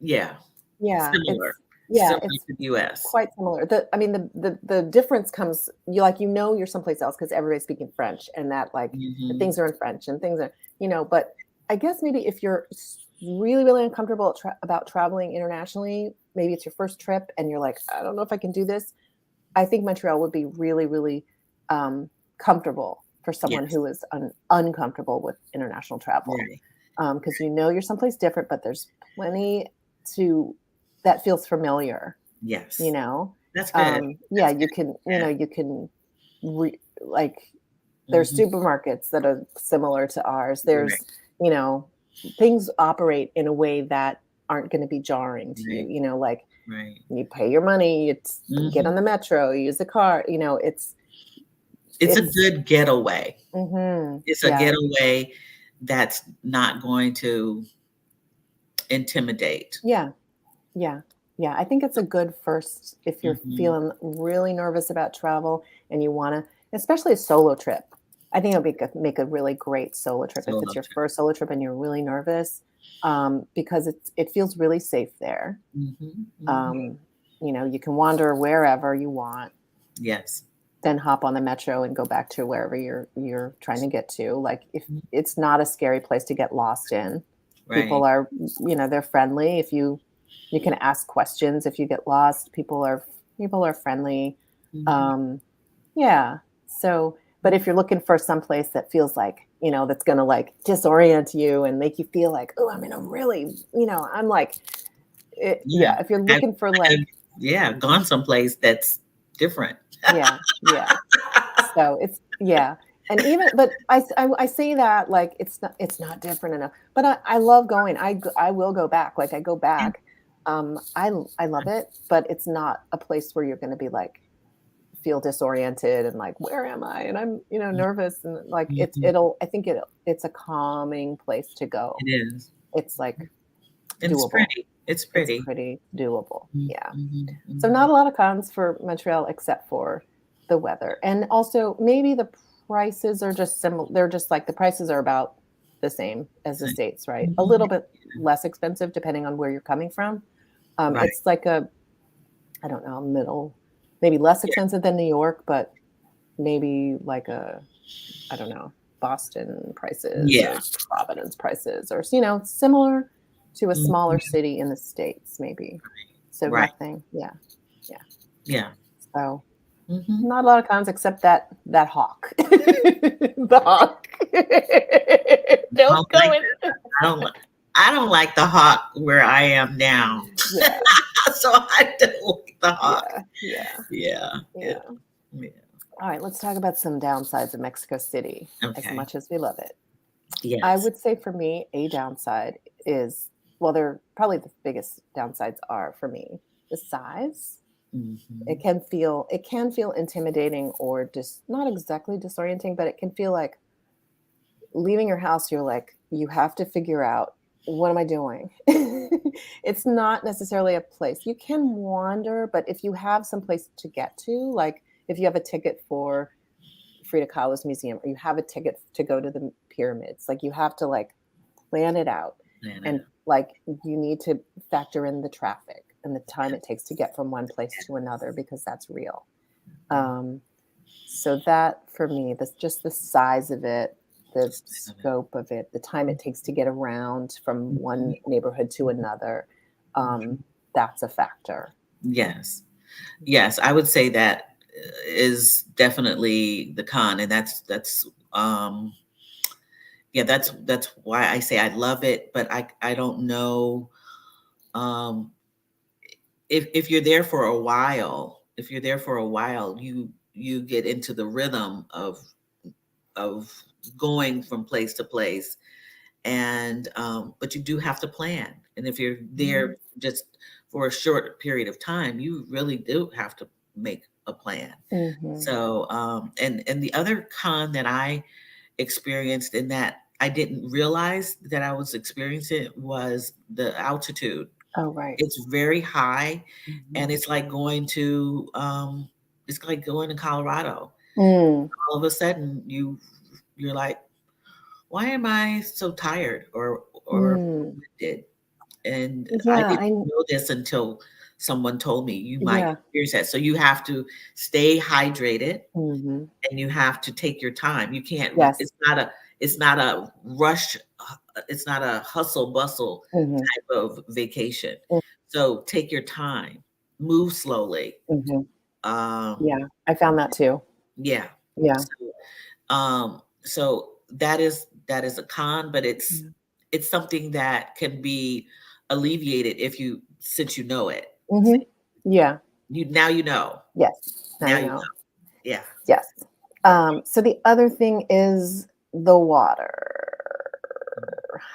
yeah, yeah, similar, similar it's to the US. quite similar. The difference comes you're someplace else because everybody's speaking French and that the Hmm. things are in French and things are, but I guess maybe if you're really, really uncomfortable about traveling internationally, maybe it's your first trip and you're like, I don't know if I can do this. I think Montreal would be really, really comfortable for someone Yes, who is uncomfortable with international travel. right. Because you're someplace different, but there's plenty to that feels familiar, you Yes, know? that's good. Yeah, That's good. Yeah. you can like there's Hmm. supermarkets that are similar to ours. Right, There's, you know, things operate in a way that aren't going to be jarring to you, right, like right. you pay your money, you get Hmm. on the metro, you use the car, It's a it's good getaway. It's a yeah. getaway that's not going to intimidate. Yeah. Yeah. Yeah, I think it's a good first if you're Hmm. feeling really nervous about travel and you wanna especially a solo trip. I think it'll make a really great solo trip if it's Solo your trip. first solo trip and you're really nervous, because it feels really safe there. Hmm. Hmm. Um, you can wander wherever you want, Yes. then hop on the metro and go back to wherever you're trying to get to. Like, if Mhm. it's not a scary place to get lost in. People Right. are, they're friendly. If you can ask questions if you get lost. People are friendly. Hmm. Um, yeah. So, but if you're looking for some place that feels like, that's gonna like disorient you and make you feel like, oh, I'm in a really, I'm like, Yeah. yeah. If you're I've, looking for I've, like, yeah, gone someplace that's different. yeah, yeah. So it's yeah. And even but I say that like it's not different enough. But I love going. I will go back. Like I go Yeah. back. I love it, but it's not a place where you're going to be like feel disoriented and like where am I? And I'm nervous and like Mhm. I think it's a calming place to go. It is. It's like And it's doable. pretty. It's It's pretty. pretty doable. Mhm. Yeah. So Mhm. not a lot of cons for Montreal except for the weather. And also maybe the prices are just similar. They're just like the prices are about the same as the So, States, right? A mhm. little bit less expensive depending on where you're coming from. Right. It's like I don't know, middle, maybe less Yeah. expensive than New York, but maybe like I don't know, Boston prices Yeah. or Providence prices or, similar to a smaller Mhm. city in the States, maybe. So Right. nothing. Yeah. Yeah. Yeah. So Mhm. not a lot of cons except that hawk. The hawk. I Don't don't go like in. that. I don't li I don't like the hawk where I am now. Yeah. So I don't like the hawk. Yeah. Yeah. Yeah. Yeah. It yeah. All right, let's talk about some downsides of Mexico City as Okay. much as we love it. I Yes. would say for me, a downside is well, they're probably the biggest downsides are for me the size. Mhm. It can feel intimidating or just not exactly disorienting, but it can feel like leaving your house, you're like, you have to figure out what am I doing? It's not necessarily a place. You can wander, but if you have some place to get to, like if you have a ticket for Frida Kahlo's museum or you have a ticket to go to the pyramids, like you have to like plan it out Man, and like you need to factor in the traffic and the time it takes to get from one place to another because that's real. Um, so that for me, that's just the size of it, the scope of it, the time it takes to get around from one neighborhood to another. Um, that's a factor. yes. Yes, I would say that is definitely the con, and that's yeah, that's why I say I love it, but I don't know um if you're there for a while, if you're there for a while, you get into the rhythm of going from place to place, and but you do have to plan, and if you're there just for a short period of time, you really do have to make a plan. Mhm. So, and the other con that I experienced in that I didn't realize that I was experiencing it was the altitude. Oh, right. It's very high, and Mhm. it's like going to Colorado. Mm. All of a sudden, you're like, why am I so tired or Mm. did? And I Yeah, didn't know this until someone told me you might yeah. experience that. So you have to stay hydrated Mhm. and you have to take your time. You can't. Yes. It's not a rush. It's not a hustle bustle Mhm. type of vacation. Mm. So take your time, move slowly. Mhm. Um, Yeah, I found that too. yeah. Yeah. So that is a con, but Yeah. it's something that can be alleviated if you since you know it. Mhm. Yeah. You now you know. Yes. Now Now you you know. know. Yeah. Yes. So the other thing is the water.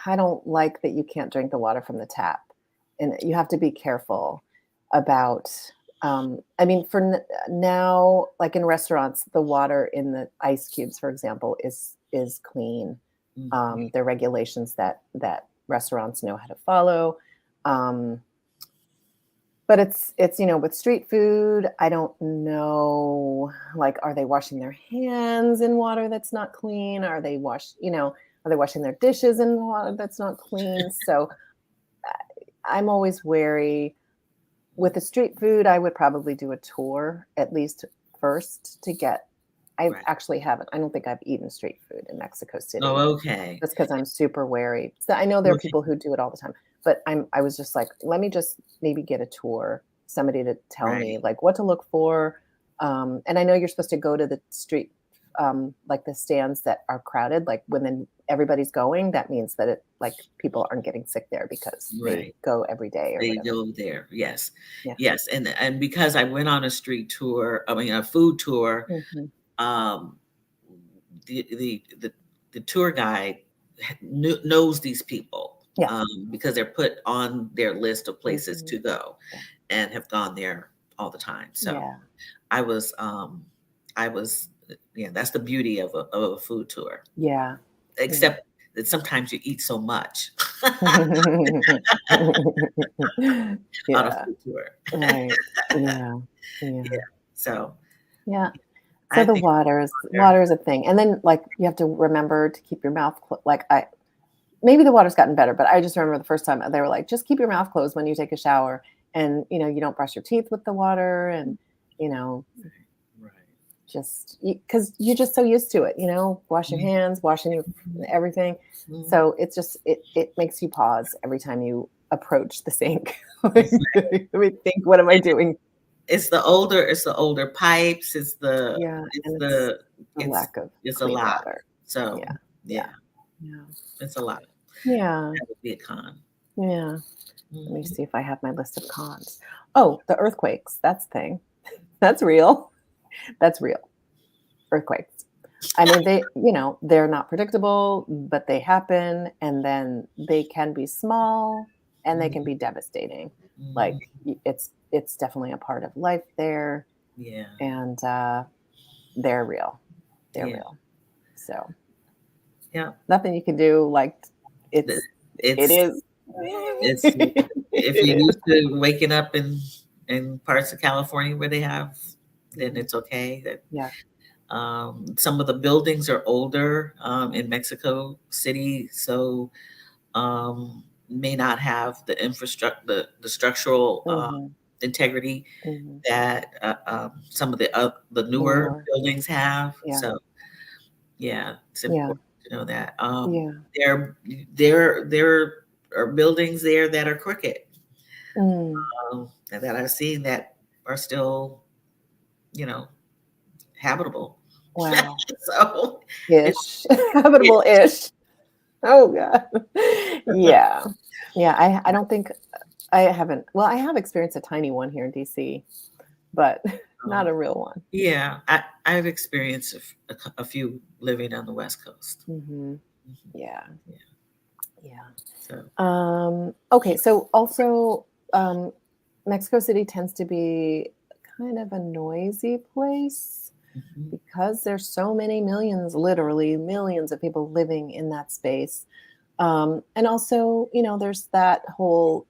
I don't like that you can't drink the water from the tap, and you have to be careful about. I mean, now, like in restaurants, the water in the ice cubes, for example, is clean. Mhm. There are regulations that restaurants know how to follow. Um, but it's with street food, I don't know, like, are they washing their hands in water that's not clean? Are they washing their dishes in water that's not clean? So, I'm always wary. With the street food, I would probably do a tour at least first to get Right. I don't think I've eaten street food in Mexico Oh, City okay. just because 'cause I'm super wary. So I know there are Okay. people who do it all the time, but I was just like, "Let me just maybe get a tour, somebody to tell Right. me, like, what to look for." And I know you're supposed to go to the street, like, the stands that are crowded, like, when then everybody's going, that means that people aren't getting sick there because they Right. go every day or They whatever. go there. Yes. Yeah. Yes. And because I went on a street tour, I mean a food tour, Mhm. um the the the, the tour guide knows these people Yeah. because they're put on their list of places Mhm. to go Yeah. and have gone there all the time. So Yeah. I was I was yeah, that's the beauty of a food tour. Yeah. Yeah. Except that sometimes you eat so much on a Yeah. food tour. Right. Yeah. Yeah. Yeah. So Yeah. So I the think water is a thing, and then, like, you have to remember to keep your mouth like, I maybe the water's gotten better, but I just remember the first time they were like, "Just keep your mouth closed when you take a shower, and, you don't brush your teeth with the water, and, you know, right. just because you're just so used to it, wash your Mhm. hands, washing your everything." Mhm. So it's just it makes you pause every time you approach the sink. Like, let me think, "What am I doing?" It's the older pipes, Yeah, it's and it's the the lack of it's a clean lot. water. So, Yeah, yeah, yeah, yeah, it's a lot. yeah, That would be a con. yeah. Let me Mhm. see if I have my list of cons. Oh, the earthquakes. That's a thing. That's real. That's real. Earthquakes. I mean, they're not predictable, but they happen, and then they can be small and they can Mhm. be devastating. Mhm. Like, it's definitely a part of life there, Yeah, and they're real. They're yeah, real. So yeah. nothing you can do. Like, The it it's is. it's if It you're is. used to waking up in parts of California where they have, then Mhm. it's okay. That Yeah. some of the buildings are older in Mexico City, so may not have the infrastructure, the structural Mhm. integrity Mhm. that some of the The newer newer. buildings have. Yeah. So yeah, it's Yeah. important to know that. Yeah. There there are buildings there that are crooked Mm. and that I've seen that are still, you know, habitable. Wow. So it's Ish. yeah, Habitable-ish. Oh god. Yeah. Yeah, I don't think I haven't well, I have experienced a tiny one here in DC, but not um, a real one. yeah. I've experienced a few living on the West Coast. Mhm. Mhm. Yeah. Yeah. Yeah. So Okay, so also, um, Mexico City tends to be kind of a noisy place Mhm. because there's so many millions, literally millions of people living in that space. And also, there's that whole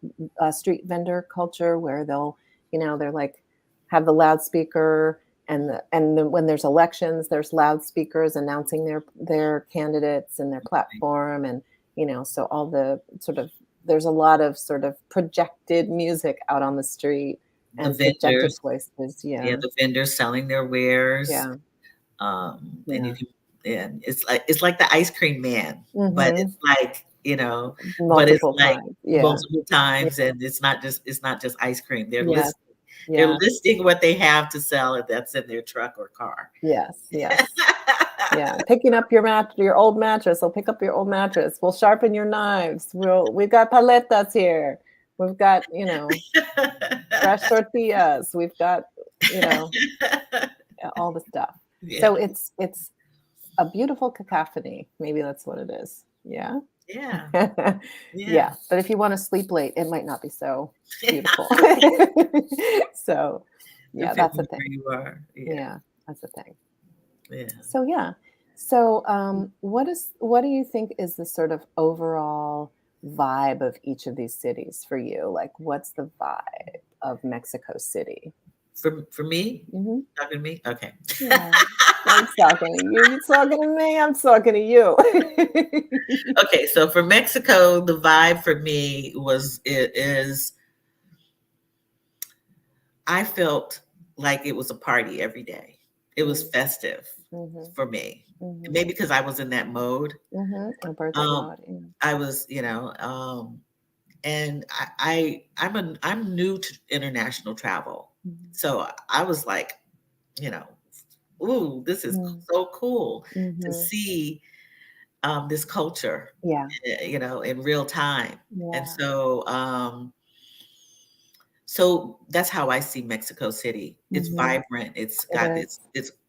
street vendor culture where they're like have the loudspeaker when there's elections, there's loudspeakers announcing their candidates and their platform, and so all the sort of there's a lot of sort of projected music out on the street The and projected vendors, voices. yeah, Yeah, the vendors selling their wares, yeah, and you yeah. can, and it's like the ice cream man, but Hmm. it's like, but it's Multiple like times. Yeah, multiple yeah, times, and it's not just ice cream. They're yes, listing they're yeah, listing what they have to sell, and that's in their truck or car. yes, yes. Yeah, picking up your old mattress. We'll pick up your old mattress. We'll sharpen your knives. We've got paletas here. We've got, fresh tortillas. We've got, you know, all the stuff. So Yeah, it's a beautiful cacophony. Maybe that's what it is. Yeah. yeah, yeah. Yeah. But if you want to sleep late, it might not be so beautiful. So yeah, that's Depending the on where thing. you are. Yeah, Yeah, that's the thing. yeah. So yeah. So what do you think is the sort of overall vibe of each of these cities for you? Like what's the vibe of Mexico City? For me, Hmm. talking to me? Okay. Yeah. I'm talking to you. You talking to me? I'm talking to you. Okay, so for Mexico, the vibe for me is I felt like it was a party every day. It was Mm, festive mhm, for me. mhm, Maybe because I was in that mode. mhm. A birthday Um, mod. Yeah. I was, and I'm new to international travel. Mhm, So I was like, you know, ooh, this is mm, so cool to mhm. see this culture, Yeah. in real time. And Yeah. so that's how I see Mexico City. It's Mhm. vibrant. It's It got is.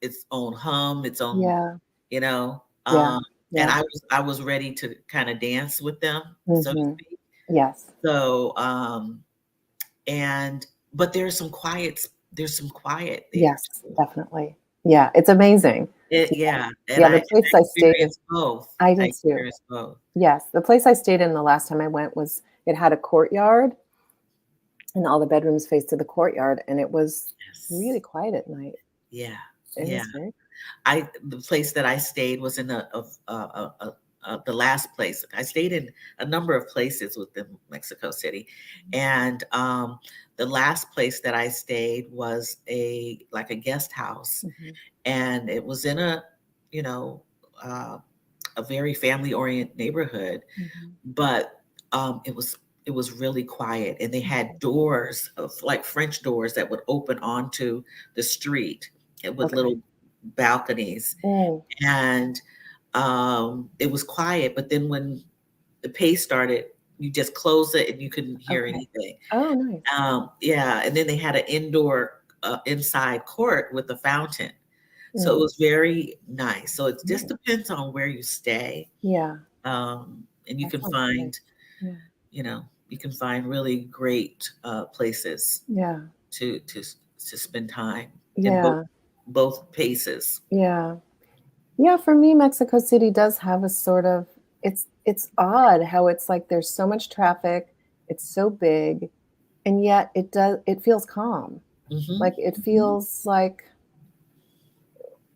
its own hum, its own, Yeah. you know, Yeah. um, and Yeah. I was ready to kind of dance with them, so to Mhm. speak. Yes. So, and but there's some quiet there Yes, too. definitely. Yeah, it's amazing. Yeah. Yeah, and Yeah, I the and I place I stayed in experienced both. I I did too. experienced both. Yes, the place I stayed in the last time I went was it had a courtyard, and all the bedrooms faced to the courtyard, and it was really Yes. quiet at night. Yeah. It Yeah. was very The place that I stayed was in the last place. I stayed in a number of places within Mexico City, and the last place that I stayed was a guest house, Mhm, and it was in you know uh, a very family oriented neighborhood, mhm, but it was really quiet, and they had mhm. doors of like French doors that would open onto the street, with Okay. little balconies, Mm, and it was quiet. But then when the pace started, you just close it and you couldn't hear okay. anything. Oh, nice. Yeah, and then they had an indoor inside court with a fountain, so it Mm, was very nice. So it just nice. depends on where you stay, Yeah, and you that can sounds great. find Yeah. really great places Yeah. to spend time in both Yeah. both paces. Yeah. Yeah, for me, Mexico City does have a sort of it's odd how it's like there's so much traffic, it's so big, and yet it feels calm. Mhm, Like it mhm. feels like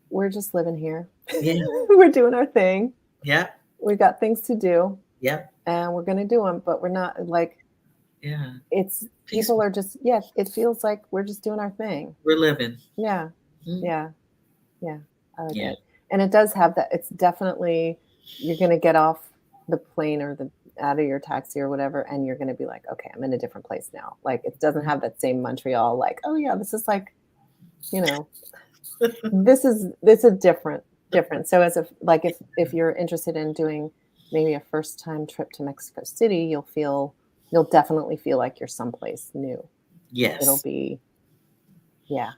we're just living here. Yeah, We're doing our thing. yep, We got things to do yep, and we're gonna do them, but we're not like yeah. it's people Peaceful. are just yeah, it feels like we're just doing our thing. We're living. Yeah. Mhm. Yeah. Yeah. I like Yeah. it. And it does have that it's definitely you're gonna get off the plane or the out of your taxi or whatever, and you're gonna be like, okay, I'm in a different place now. Like it doesn't have that same Montreal, like, oh yeah, this is like, you know, this is different. So as if like if you're interested in doing maybe a first time trip to Mexico City, you'll definitely feel like you're someplace new. It'll Yes. be yeah,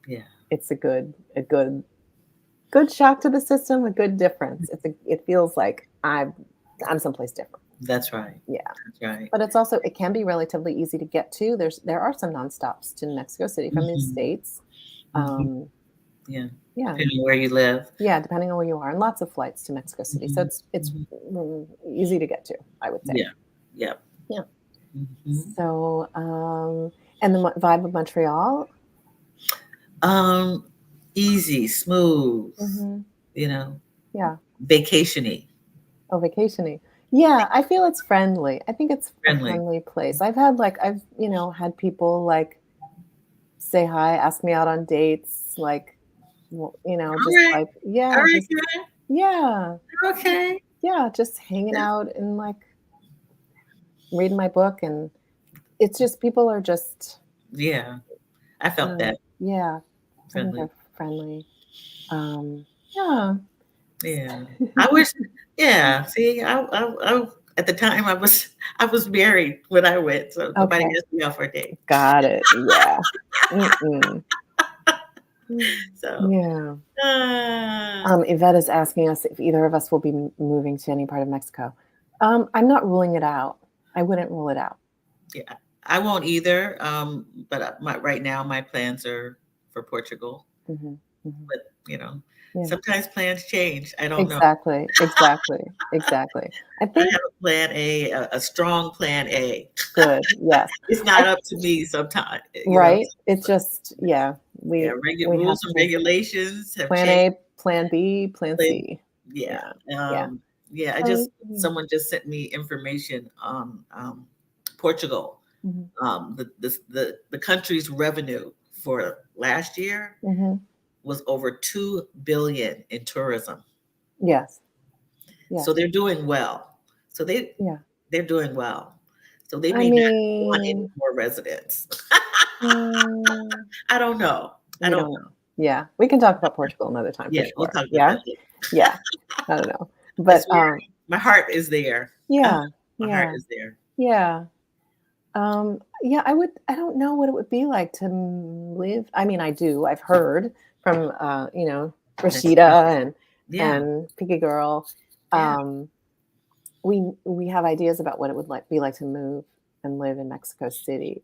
Yeah. it's a good shock to the system, a good difference. It feels like I'm someplace different. That's right. Yeah. That's right. But it can be relatively easy to get to. There are some nonstops to Mexico City from the Mhm. States. Mhm. Um, Yeah. yeah. Depending on where you live. Yeah, depending on where you are, and lots of flights to Mexico City. So Mhm. it's Mhm. easy to get to, I would say. Yeah. Yep. Yeah. Mhm. So, and the vibe of Montreal. Um, Easy, smooth, Hmm. you know, Yeah. vacationy, Oh, vacationing. Yeah, I feel it's friendly. I think it's a friendly. friendly place. I've had people like say hi, ask me out on dates, like, All just right. like, All yeah, right, just good. yeah, Okay. yeah, just hanging That's, out and like reading my book, and it's just people are just yeah. I felt that yeah, I think friendly. they're friendly. Um, yeah. Yeah. I wish, yeah. See, at the time I was married when I went, so nobody Okay, asked me out for a date. got it. Yeah. Mm-mm. So, Yeah. uh, Yvette is asking us if either of us will be moving to any part of Mexico. I'm not ruling it out. I wouldn't rule it out. yeah, I won't either. But right now my plans are for Portugal. Hmm. Hmm. But Yeah, sometimes plans change. I don't know. exactly, exactly, exactly. I I think have a plan A, a strong plan A. good. Yes, It's I not up to me sometimes. right. It's just yeah. Yeah, We have rules and to regulations have plan changed. A, plan B, plan Plan- C. Yeah, Yeah, yeah. yeah. So yeah. Someone just sent me information on Portugal. Hmm. The country's revenue for last year Hmm. was over 2 billion in tourism. Yes, So yes, they're doing well. So yeah. they're doing well. So they I may not want any mean, more residents. mm, I don't know. I we don't don't know. know. Yeah, we can talk about Portugal another time for Yeah, we'll sure. talk about Yeah, that later. yeah. I don't know, I but swear, my heart is there. yeah, My heart yeah, is there. yeah. Yeah, I don't know what it would be like to live. I mean, I do. I've heard from Mexico. Rashida Yeah, and Picky Girl. yeah. Um, we have ideas about what it would be like to move and live in Mexico City.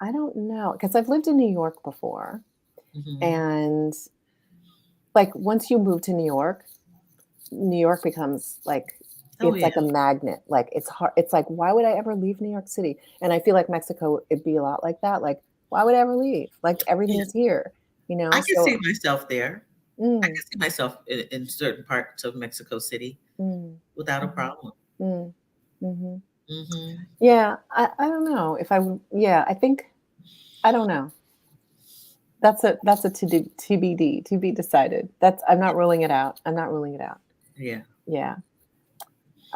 I don't know because I've lived in New York before, Hmm. and like once you move to New York becomes like Oh it's yeah, like a magnet. Like it's hard. It's like why would I ever leave New York City? And I feel like Mexico it'd be a lot like that. Like why would I ever leave? Like everything yeah. is here, you know. I can So see myself there. I mm, can see myself in certain parts of Mexico City mm, without a mhm, problem. mm, mhm. Hmm. Yeah, I don't know if I would. Yeah, I think I don't know. That's a TBD to be decided. That's I'm not ruling it out. I'm not ruling it out. Yeah. Yeah.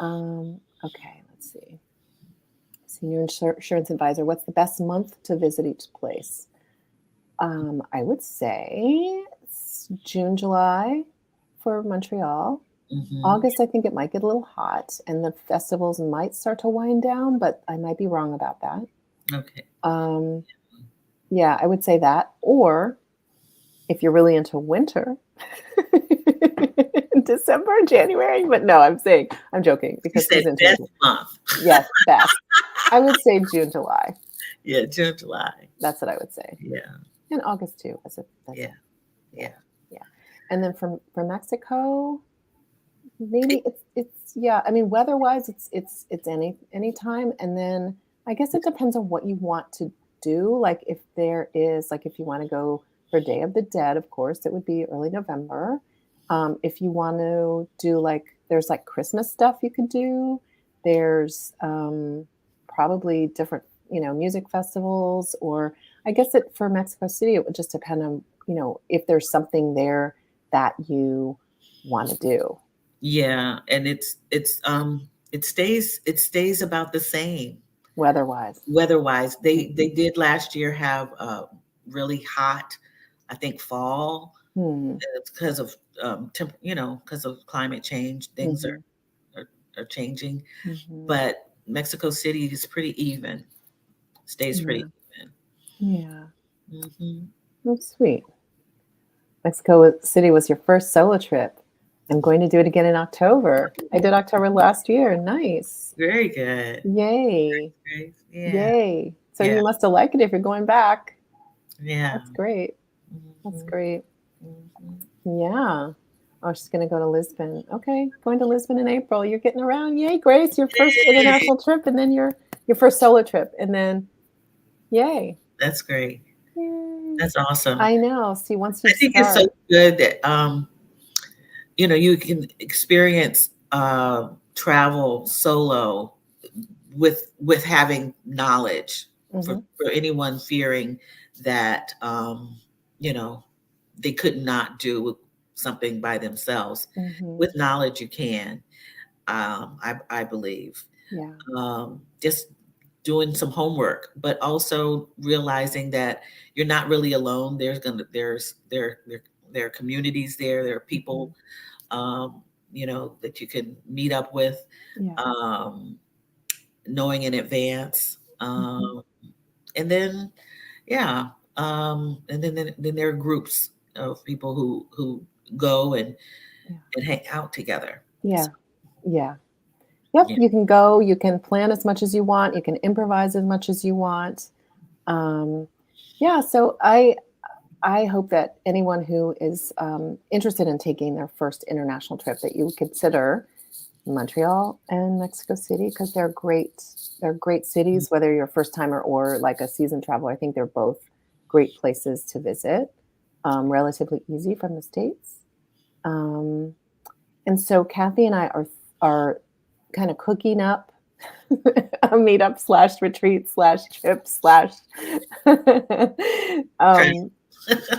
Okay. Let's see. Senior insurance advisor. What's the best month to visit each place? I would say it's June, July for Montreal. Hmm. August, I think it might get a little hot, and the festivals might start to wind down, but I might be wrong about that. Okay. Um, yeah, I would say that. Or if you're really into winter, December, January. But no, I'm joking You because said who's into best winter? month. Yes, best. I would say June, July. Yeah, June, July. That's what I would say. Yeah, And August too. That's yeah, a yeah, yeah. yeah. And then from Mexico, maybe it's yeah. I mean, weather wise, it's any time. And then I guess it depends on what you want to do. Like if there is like if you want to go for Day of the Dead, of course, it would be early November. If you want to do like there's like Christmas stuff you could do. There's probably different music festivals, or I guess it for Mexico City it would just depend on if there's something there that you want to do Yeah, and it stays about the same weather-wise. weather-wise. Mhm. They did last year have a really hot, I think, fall. Hmm. It's because of because of climate change. Things Mhm. are, are changing, Mhm. but Mexico City is pretty even. Stays pretty Yeah. even. Yeah. Hmm. That's sweet. Mexico City was your first solo trip. I'm going to do it again in October. I did October last year. Nice. Very good. Yay. Great. Yeah. Yay. So Yeah. you must have liked it if you're going back. Yeah. That's great. That's Mhm, great. mhm. Yeah. Oh, she's going to go to Lisbon. Okay. Going to Lisbon in April. You're getting around. Yay, Grace. Your first Yay! international trip and then your first solo trip. And then yay. That's great. Yay. That's awesome. I know. See, once you I think it's so start. good that you can experience travel solo with having knowledge Hmm. for anyone fearing that you know they could not do something by themselves. Hmm. With knowledge, you can. I believe Yeah. just doing some homework, but also realizing that you're not really alone. There are communities there. There are Hmm. people that you can meet up with, Yeah. um, knowing in advance. Hmm. And then, yeah, then there are groups of people who go Yeah. and hang out together. So, Yeah. Yeah. Yep. yeah, You can go, you can plan as much as you want, you can improvise as much as you want. Um, yeah. So I hope that anyone who is interested in taking their first international trip that you would consider Montreal and Mexico City because they're great. They're great cities, whether you're a first timer or like a seasoned traveler. I think they're both great places to visit. Relatively easy from the states. Um, and so Kathy and I are kind of cooking up a meetup slash retreat slash trip slash tra- um,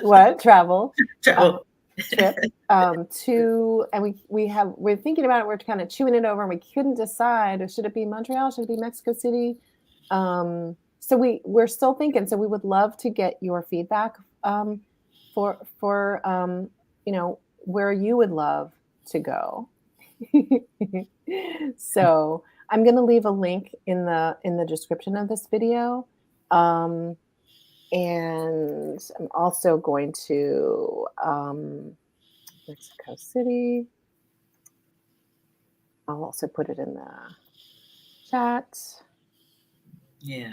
what travel uh, travel. trip to and we're thinking about it, we're kind of chewing it over and we couldn't decide, should it be Montreal, should it be Mexico City. So we're still thinking, so we would love to get your feedback for where you would love to go. So I'm going to leave a link in the description of this video. um, and I'm also going to Mexico City. I'll also put it in the chat. Yeah.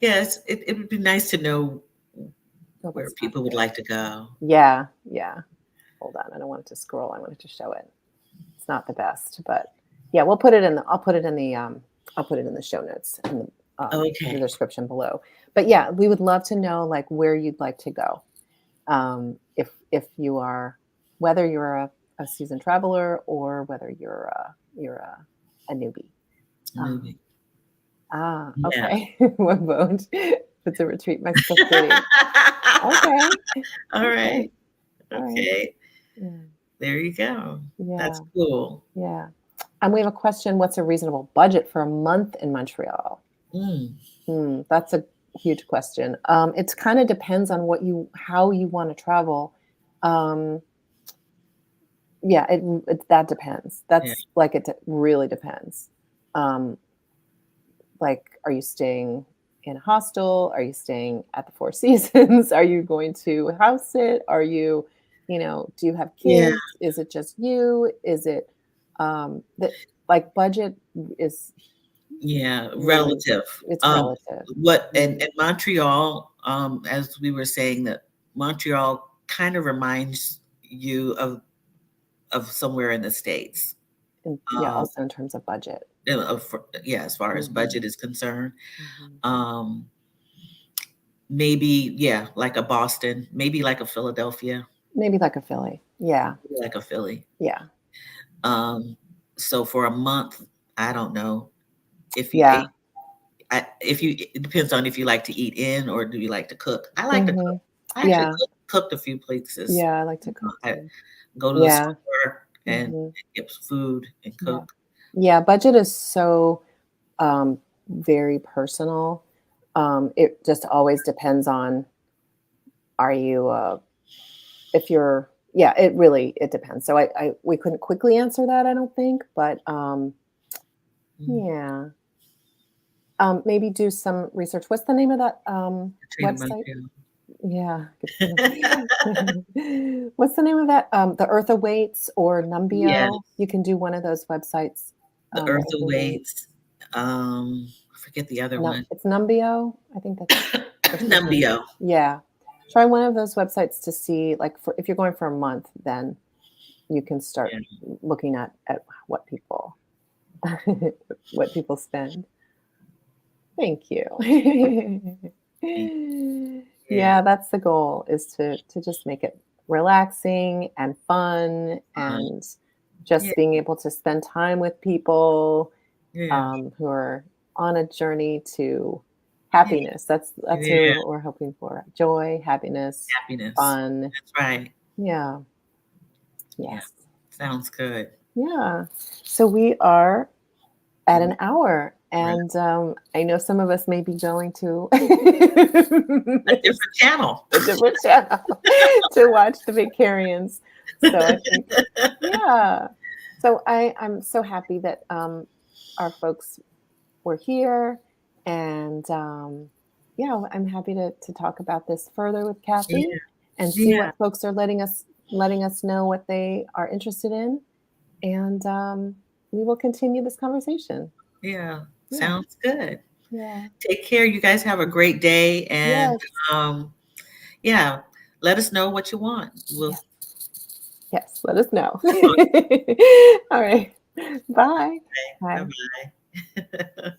Yes, it would be nice to know Oh, where that's not people would good. like to go. Yeah, yeah. Hold on, I don't want it to scroll. I wanted to show it. It's not the best, but yeah, we'll put it in the. I'll put it in the show notes in the Okay. description below. But yeah, we would love to know like where you'd like to go. If you are, whether you're a seasoned traveler or whether a newbie. Um, Movie. Yeah. okay. What vote? It's a retreat, Mexico City. Okay. All Okay. right. All right. Okay. Yeah. There you go. That's Yeah. cool. Yeah. And we have a question. What's a reasonable budget for a month in Montreal? Mm, That's a huge question. It kind of depends on how you want to travel. Um, yeah, that depends. yeah. That's like really depends. Um, like, are you staying in a hostel? Are you staying at the Four Seasons? Are you going to house sit? Do you have Yeah. kids? Is it just you? Is it that like budget is Yeah. really, Relative. it's Um, relative. what and, Mhm. and Montreal, as we were saying, that Montreal kind of reminds you of somewhere in the States. And yeah, Um, also in terms of budget. yeah, as far as Mhm. budget is concerned. Mhm. Um, maybe, yeah, like a Boston, maybe like a Philadelphia, Maybe like a Philly. Yeah. maybe like a Philly. Yeah. Um, so for a month, I don't know if you Yeah. ate. It depends on if you like to eat in or do you like to cook. I like to cook. Mhm. I actually Yeah. cooked a few places. Yeah, I like to cook I too. go to the Yeah. store and Mhm. get food and Yeah. cook. Yeah, budget is so very personal. It just always depends on, are you if you're yeah, it depends. So I we couldn't quickly answer that, I don't think, but Mm, yeah. Maybe do some research. What's the name of that Katrina website? Montreal. Yeah. What's the name of that? The Earth Awaits or Numbio. Yes, You can do one of those websites. the That Earth has been really Awaits. I forget the other no, one. it's Numbio. I think that's or something. Numbio. Yeah. Try one of those websites to see, like, for if you're going for a month, then you can start Yeah. looking at what people what people spend. Thank you. Yeah. Yeah, that's the goal, is to just make it relaxing and fun, Uh, and yeah. just being able to spend time with people, Yeah. who are on a journey to Yeah. happiness. That's Yeah. really what we're hoping for. Joy, happiness, Happiness. fun. That's right. Yeah. Yeah. Yes. Sounds good. Yeah. So we are at We an hour, Right. and I know some of us may be going to A different channel. a different channel to watch the Vicarians. So I think, yeah. So I'm so happy that our folks were here, and yeah, I'm happy to talk about this further with Yeah. Kathy and see Yeah. what folks are letting us know what they are interested in, and we will continue this conversation. Yeah. Yeah, Sounds good. yeah, Take care. You guys have a great day. And yes, um, yeah, let us know what you want. We'll yes, yes. Let us know. talk. All right. Bye. Bye Bye. bye.